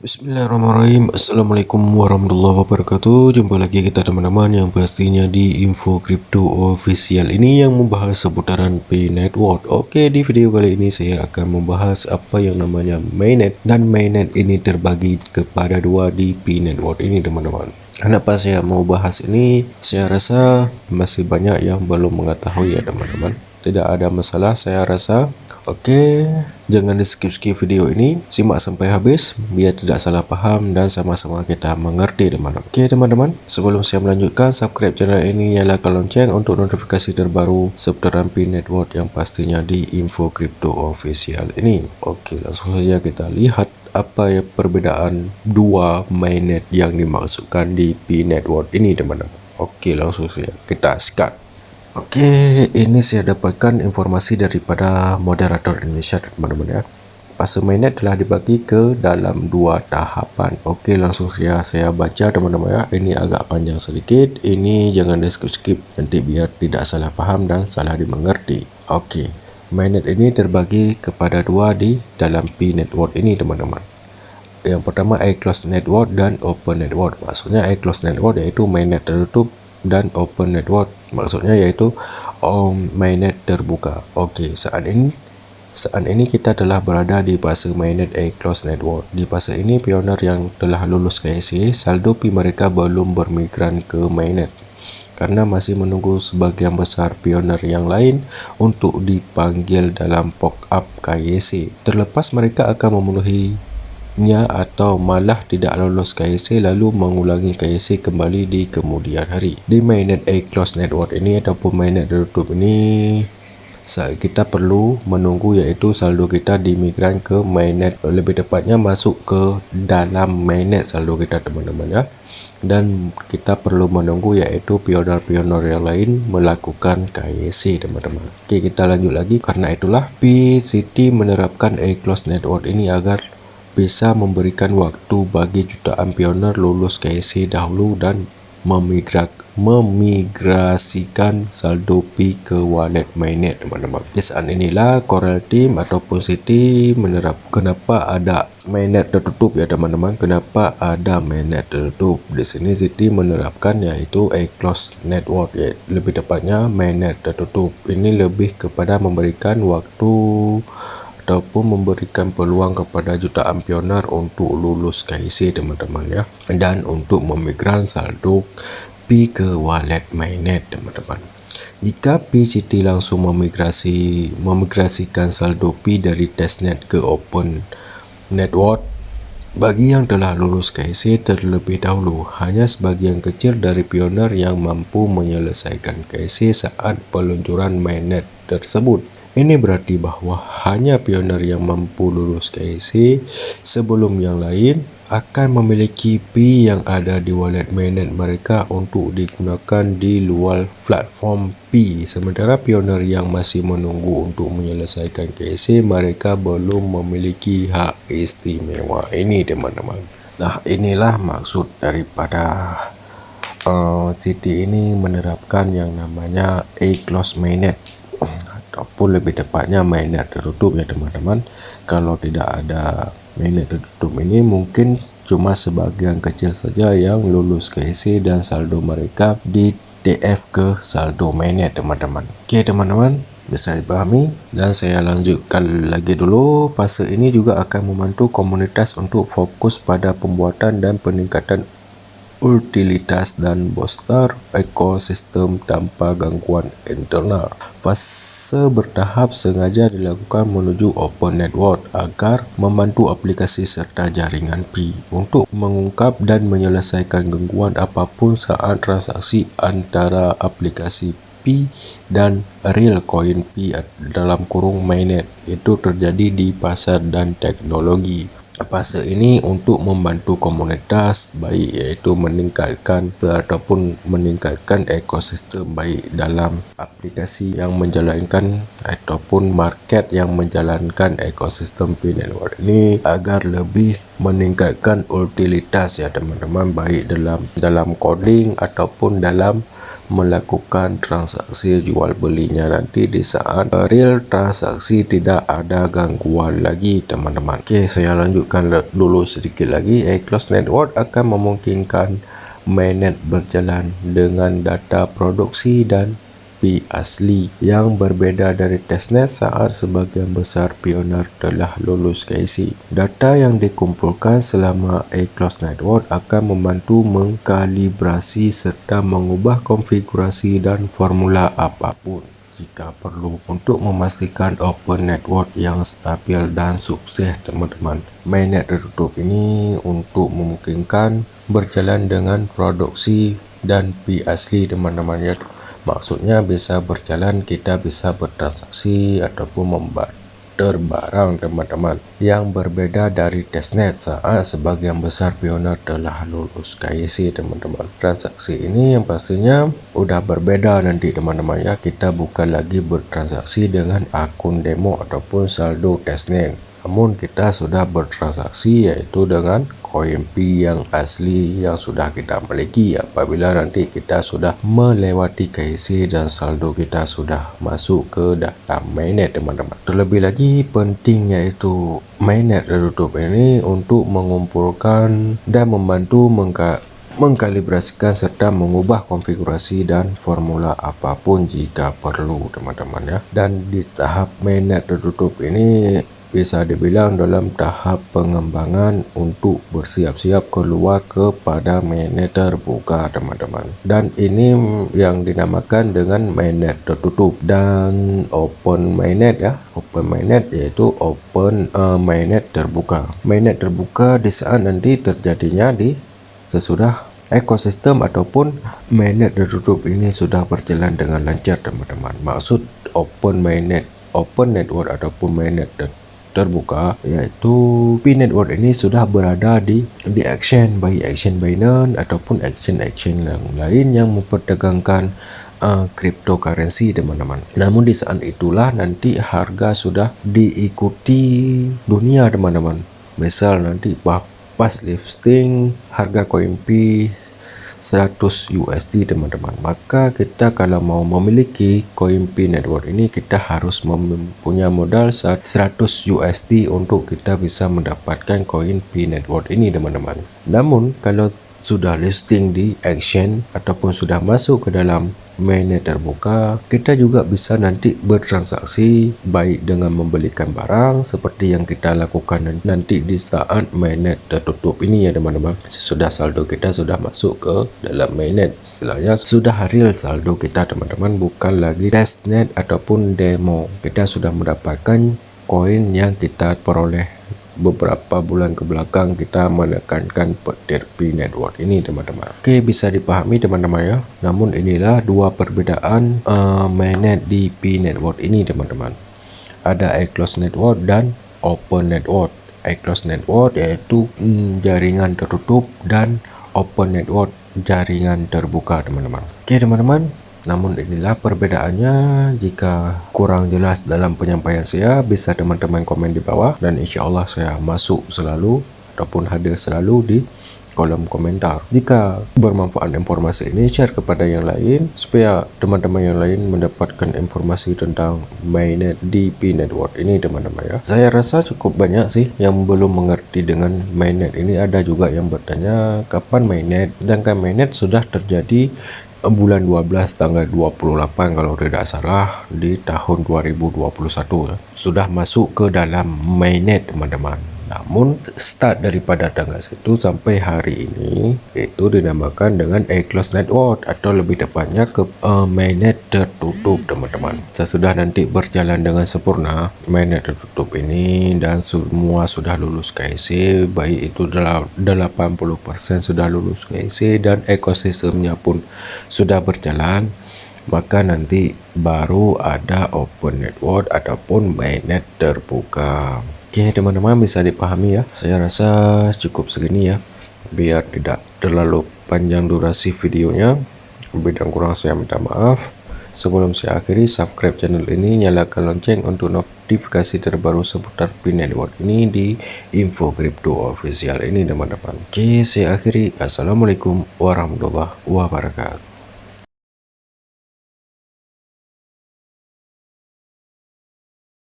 Bismillahirrahmanirrahim. Assalamualaikum warahmatullahi wabarakatuh. Jumpa lagi kita teman-teman yang pastinya di Info Crypto Official ini yang membahas seputaran P Network. Oke, di video kali ini saya akan membahas apa yang namanya mainnet, dan mainnet ini terbagi kepada dua di P Network ini teman-teman. Kenapa saya mau bahas ini? Saya rasa masih banyak yang belum mengetahui ya teman-teman. Tidak ada masalah saya rasa. Oke, jangan di skip video ini, simak sampai habis biar tidak salah paham dan sama-sama kita mengerti teman-teman. Oke teman-teman, sebelum saya melanjutkan, subscribe channel ini, nyalakan lonceng untuk notifikasi terbaru seputaran P Network yang pastinya di Info Crypto Official ini. Oke, langsung saja kita lihat apa ya perbedaan dua mainnet yang dimaksudkan di P Network ini teman-teman. Oke, langsung saja kita start. Oke, ini saya dapatkan informasi daripada moderator Indonesia teman-teman ya. Fase mainnet telah dibagi ke dalam dua tahapan. Oke, langsung saya baca teman-teman ya. Ini agak panjang sedikit. Ini jangan di skip nanti biar tidak salah paham dan salah dimengerti. Oke, mainnet ini terbagi kepada dua di dalam P Network ini teman-teman. Yang pertama closed network dan open network. Maksudnya closed network yaitu mainnet tertutup, dan open network maksudnya yaitu mainnet terbuka. Oke, saat ini kita telah berada di fase mainnet closed network. Di fase ini pioner yang telah lulus KYC saldo P mereka belum bermigran ke mainnet karena masih menunggu sebagian besar pioner yang lain untuk dipanggil dalam pop-up KYC. Terlepas mereka akan memenuhi atau malah tidak lolos KYC lalu mengulangi KYC kembali di kemudian hari. Di mainnet closed network ini ataupun mainnet tertutup ini kita perlu menunggu yaitu saldo kita dimigran ke mainnet, lebih tepatnya masuk ke dalam mainnet saldo kita teman-teman ya. Dan kita perlu menunggu yaitu pioner-pioner yang lain melakukan KYC teman-teman. Oke, kita lanjut lagi. Karena itulah PCT menerapkan closed network ini agar bisa memberikan waktu bagi jutaan pioner lulus KYC dahulu dan memigrasikan saldo P ke wallet mainnet teman-teman. Di saat inilah Coral Team ataupun City kenapa ada mainnet tertutup ya teman-teman. Kenapa ada mainnet tertutup? Di sini City menerapkan yaitu closed network, ya lebih tepatnya mainnet tertutup. Ini lebih kepada memberikan waktu ataupun memberikan peluang kepada jutaan pioner untuk lulus KYC teman-teman ya, dan untuk memigran saldo P ke wallet mainnet teman-teman. Jika PCT langsung memigrasikan saldo P dari testnet ke open network, bagi yang telah lulus KYC terlebih dahulu, hanya sebagian kecil dari pioner yang mampu menyelesaikan KYC saat peluncuran mainnet tersebut. Ini berarti bahwa hanya pioner yang mampu lulus KYC sebelum yang lain akan memiliki P yang ada di wallet mainnet mereka untuk digunakan di luar platform P. Sementara pioner yang masih menunggu untuk menyelesaikan KYC mereka belum memiliki hak istimewa ini teman-teman. Nah, inilah maksud daripada City ini menerapkan yang namanya closed mainnet, ataupun lebih tepatnya mainnet tertutup ya teman-teman. Kalau tidak ada mainnet tertutup ini mungkin cuma sebagian kecil saja yang lulus KYC dan saldo mereka di TF ke saldo mainnet teman-teman. Oke teman-teman, bisa dipahami, dan saya lanjutkan lagi dulu. Fase ini juga akan membantu komunitas untuk fokus pada pembuatan dan peningkatan utilitas dan booster ekosistem tanpa gangguan internal. Fase bertahap sengaja dilakukan menuju open network agar membantu aplikasi serta jaringan P untuk mengungkap dan menyelesaikan gangguan apapun saat transaksi antara aplikasi P dan real coin P dalam kurung mainnet itu terjadi di pasar dan teknologi. Fase ini untuk membantu komunitas baik yaitu meningkatkan ekosistem baik dalam aplikasi yang menjalankan ataupun market yang menjalankan ekosistem P Network ini agar lebih meningkatkan utilitas ya teman-teman, baik dalam coding ataupun dalam melakukan transaksi jual belinya nanti di saat real transaksi tidak ada gangguan lagi teman-teman. Oke, saya lanjutkan dulu sedikit lagi. iClose Network akan memungkinkan mainnet berjalan dengan data produksi dan pi asli yang berbeda dari testnet saat sebagian besar pioner telah lulus KIC. Data yang dikumpulkan selama iClose Network akan membantu mengkalibrasi serta mengubah konfigurasi dan formula apapun jika perlu untuk memastikan open network yang stabil dan sukses teman-teman. Mainnet tertutup ini untuk memungkinkan berjalan dengan produksi dan pi asli teman-teman ya. Maksudnya bisa berjalan, kita bisa bertransaksi ataupun membarter barang teman-teman, yang berbeda dari testnet saat sebagian besar pioner telah lulus KIC teman-teman. Transaksi ini yang pastinya udah berbeda nanti teman-teman ya. Kita bukan lagi bertransaksi dengan akun demo ataupun saldo testnet, namun kita sudah bertransaksi yaitu dengan koin pi yang asli yang sudah kita miliki apabila nanti kita sudah melewati KIC dan saldo kita sudah masuk ke dalam mainnet teman-teman. Terlebih lagi penting yaitu mainnet tertutup ini untuk mengumpulkan dan membantu mengkalibrasikan serta mengubah konfigurasi dan formula apapun jika perlu teman-teman ya. Dan di tahap mainnet tertutup ini bisa dibilang dalam tahap pengembangan untuk bersiap-siap keluar kepada mainnet terbuka teman-teman. Dan ini yang dinamakan dengan mainnet tertutup dan open mainnet ya. Open mainnet yaitu open mainnet terbuka. Mainnet terbuka di saat nanti terjadinya di sesudah ekosistem ataupun mainnet tertutup ini sudah berjalan dengan lancar teman-teman. Maksud open network ataupun mainnet terbuka yaitu pi network ini sudah berada di exchange, baik exchange Binance ataupun exchange yang lain yang memperdagangkan cryptocurrency teman-teman. Namun di saat itulah nanti harga sudah diikuti dunia teman-teman. Misal nanti pas listing harga koin pi 100 USD teman-teman, maka kita kalau mau memiliki koin pi network ini kita harus mempunyai modal 100 USD untuk kita bisa mendapatkan koin pi network ini teman-teman. Namun kalau sudah listing di exchange ataupun sudah masuk ke dalam mainnet terbuka, kita juga bisa nanti bertransaksi baik dengan membelikan barang seperti yang kita lakukan nanti di saat mainnet tertutup ini ya teman-teman. Sesudah saldo kita sudah masuk ke dalam mainnet, istilahnya sudah real saldo kita teman-teman, bukan lagi testnet ataupun demo. Kita sudah mendapatkan koin yang kita peroleh beberapa bulan ke belakang kita menekankan petir pi network ini teman-teman. Oke, bisa dipahami teman-teman ya. Namun inilah dua perbedaan mainnet di pi network ini teman-teman. Ada iClose network dan open network. iClose network yaitu jaringan tertutup dan open network jaringan terbuka teman-teman. Oke teman-teman, namun inilah perbedaannya. Jika kurang jelas dalam penyampaian saya, bisa teman-teman komen di bawah dan insya Allah saya masuk selalu ataupun hadir selalu di kolom komentar. Jika bermanfaat informasi ini, share kepada yang lain supaya teman-teman yang lain mendapatkan informasi tentang mainnet di pi network ini teman-teman ya. Saya rasa cukup banyak sih yang belum mengerti dengan mainnet ini. Ada juga yang bertanya kapan mainnet, sedangkan mainnet sudah terjadi bulan 12 tanggal 28 kalau tidak salah di tahun 2021 sudah masuk ke dalam mainnet teman-teman. Namun start daripada tanggal itu sampai hari ini itu dinamakan dengan iClose network atau lebih tepatnya ke mainnet tertutup teman-teman. Sesudah nanti berjalan dengan sempurna mainnet tertutup ini dan semua sudah lulus KIC, baik itu 80% sudah lulus KIC dan ekosistemnya pun sudah berjalan, maka nanti baru ada open network ataupun mainnet terbuka. Oke teman-teman, bisa dipahami ya. Saya rasa cukup segini ya, biar tidak terlalu panjang durasi videonya. Lebih dan kurang saya minta maaf. Sebelum saya akhiri, subscribe channel ini, nyalakan lonceng untuk notifikasi terbaru seputar pi network ini di Info Crypto Official ini teman-teman. Oke, saya akhiri. Assalamualaikum warahmatullahi wabarakatuh.